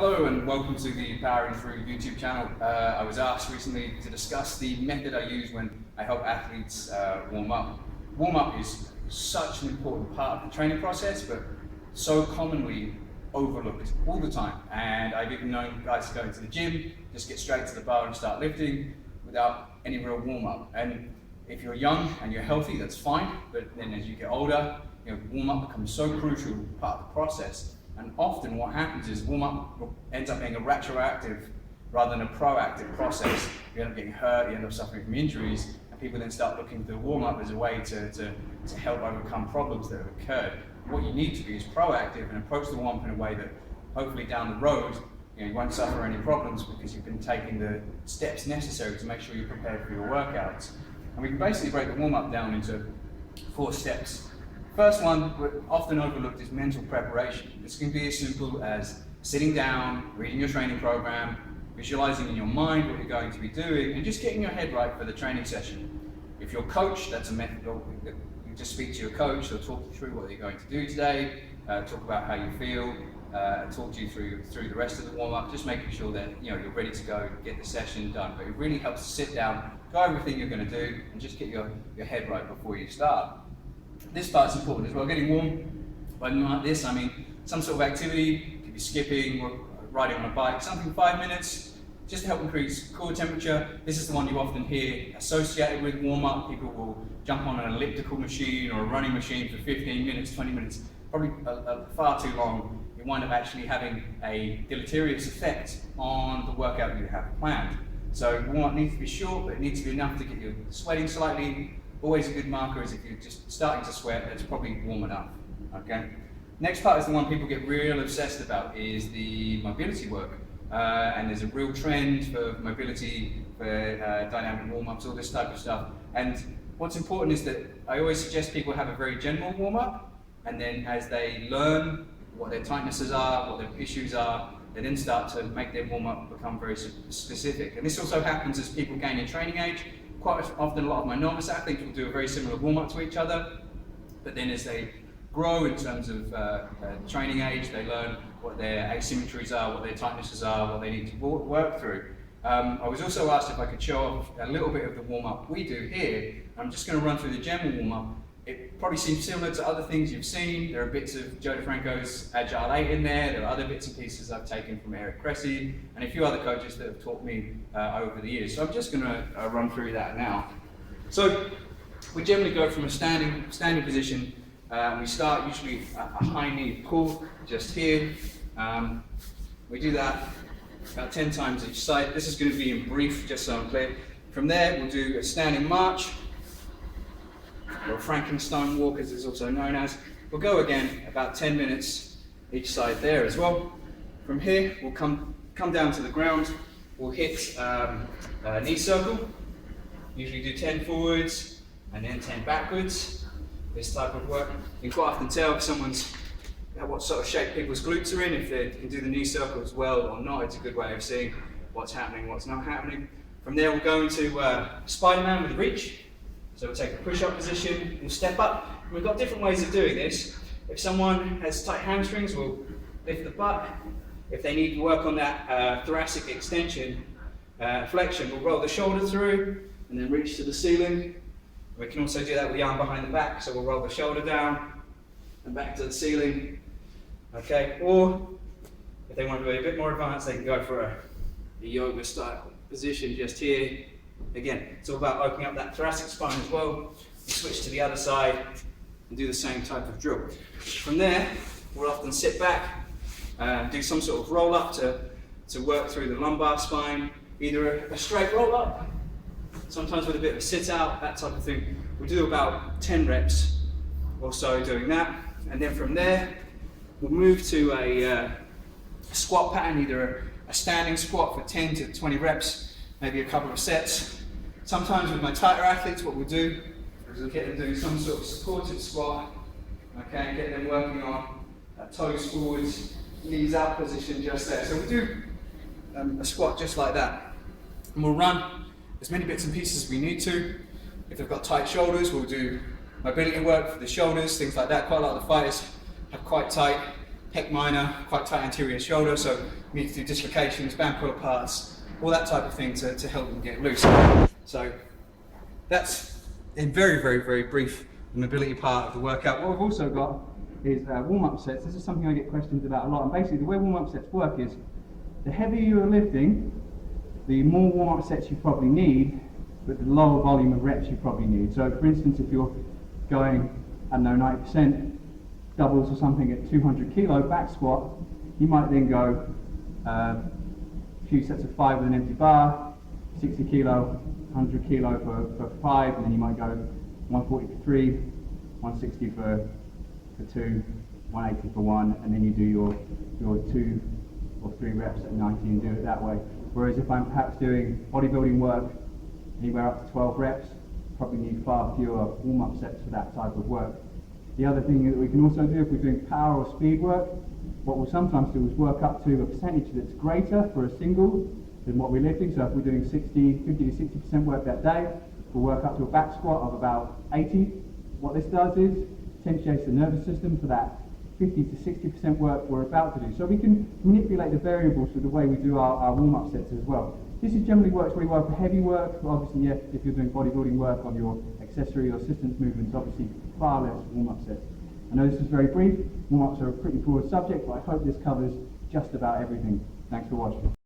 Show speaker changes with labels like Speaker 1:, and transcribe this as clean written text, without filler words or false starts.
Speaker 1: Hello and welcome to the Powering Through YouTube channel. I was asked recently to discuss the method I use when I help athletes warm up. Warm up is such an important part of the training process, but so commonly overlooked all the time. And I've even known guys go into the gym, just get straight to the bar and start lifting without any real warm up. And if you're young and you're healthy, that's fine. But then as you get older, warm up becomes so crucial part of the process. And often what happens is warm-up ends up being a retroactive rather than a proactive process. You end up getting hurt, you end up suffering from injuries, and people then start looking to warm-up as a way to help overcome problems that have occurred. What you need to be is proactive and approach the warm-up in a way that hopefully down the road you won't suffer any problems because you've been taking the steps necessary to make sure you're prepared for your workouts. And we can basically break the warm-up down into 4 steps. First one, often overlooked, is mental preparation. This can be as simple as sitting down, reading your training program, visualizing in your mind what you're going to be doing, and just getting your head right for the training session. If you're coach, that's a method. You just speak to your coach, they'll talk you through what you're going to do today, talk about how you feel, talk to you through the rest of the warm-up, just making sure that you're ready to go, get the session done. But it really helps to sit down, go over everything you're going to do, and just get your head right before you start. This part's important as well, getting warm. By like this, I mean some sort of activity, could be skipping, or riding on a bike, something 5 minutes, just to help increase core temperature. This is the one you often hear associated with warm-up. People will jump on an elliptical machine or a running machine for 15 minutes, 20 minutes, probably far too long. You wind up actually having a deleterious effect on the workout you have planned. So warm-up needs to be short, but it needs to be enough to get you sweating slightly. Always a good marker is if you're just starting to sweat, that's probably warm enough, okay? Next part is the one people get real obsessed about, is the mobility work. And there's a real trend for mobility, for dynamic warm-ups, all this type of stuff. And what's important is that I always suggest people have a very general warm-up, and then as they learn what their tightnesses are, what their issues are, they then start to make their warm-up become very specific. And this also happens as people gain in training age. Quite often a lot of my novice athletes will do a very similar warm-up to each other, but then as they grow in terms of training age, they learn what their asymmetries are, what their tightnesses are, what they need to work through. I was also asked if I could show off a little bit of the warm-up we do here. I'm just going to run through the general warm-up. It probably seems similar to other things you've seen. There are bits of Joe DeFranco's Agile 8 in there. There are other bits and pieces I've taken from Eric Cressy and a few other coaches that have taught me over the years. So I'm just going to run through that now. So we generally go from a standing position. We start usually a high knee pull just here. We do that about 10 times each side. This is going to be in brief, just so I'm clear. From there, we'll do a standing march, or a Frankenstein walk as it's also known as. We'll go again about 10 minutes each side there as well. From here we'll come down to the ground, we'll hit a knee circle, usually do 10 forwards and then 10 backwards, this type of work. You can quite often tell if someone's what sort of shape people's glutes are in, if they can do the knee circle as well or not. It's a good way of seeing what's happening, what's not happening. From there we'll go into Spider-Man with reach. So we'll take a push-up position, we'll step up. We've got different ways of doing this. If someone has tight hamstrings, we'll lift the butt. If they need to work on that thoracic extension, flexion, we'll roll the shoulder through and then reach to the ceiling. We can also do that with the arm behind the back, so we'll roll the shoulder down and back to the ceiling. Okay, or if they want to be a bit more advanced, they can go for a yoga style position just here. Again, it's all about opening up that thoracic spine as well. We switch to the other side and do the same type of drill. From there, we'll often sit back and do some sort of roll up to work through the lumbar spine, either a straight roll up, sometimes with a bit of a sit out, that type of thing. We'll do about 10 reps or so doing that. And then from there, we'll move to a squat pattern, either a standing squat for 10 to 20 reps, maybe a couple of sets. Sometimes with my tighter athletes, what we'll do is we'll get them doing some sort of supported squat, okay, get them working on toes forwards, knees out position just there. So we do a squat just like that. And we'll run as many bits and pieces as we need to. If they've got tight shoulders, we'll do mobility work for the shoulders, things like that. Quite a lot of the fighters have quite tight pec minor, quite tight anterior shoulder, so we need to do dislocations, band pull aparts, all that type of thing to help them get loose. So that's in very brief the mobility part of the workout. What we've also got is warm-up sets. This is something I get questions about a lot, and basically the way warm-up sets work is the heavier you're lifting, the more warm-up sets you probably need, but the lower volume of reps you probably need. So for instance, if you're going, I don't know, 90% doubles or something at 200 kilo back squat, you might then go a few sets of 5 with an empty bar, 60 kilo, 100 kilo for 5, and then you might go 140 for 3, 160 for 2, 180 for 1, and then you do your 2 or 3 reps at 90 and do it that way. Whereas if I'm perhaps doing bodybuilding work anywhere up to 12 reps, probably need far fewer warm-up sets for that type of work. The other thing that we can also do if we're doing power or speed work, what we'll sometimes do is work up to a percentage that's greater for a single than what we're lifting. So if we're doing 50 to 60% work that day, we'll work up to a back squat of about 80. What this does is potentiates the nervous system for that 50 to 60% work we're about to do. So we can manipulate the variables with the way we do our warm-up sets as well. This is generally works really well for heavy work, but obviously yes, if you're doing bodybuilding work on your accessory or assistance movements, obviously far less warm-up sets. I know this is very brief, warm-ups are a pretty broad subject, but I hope this covers just about everything. Thanks for watching.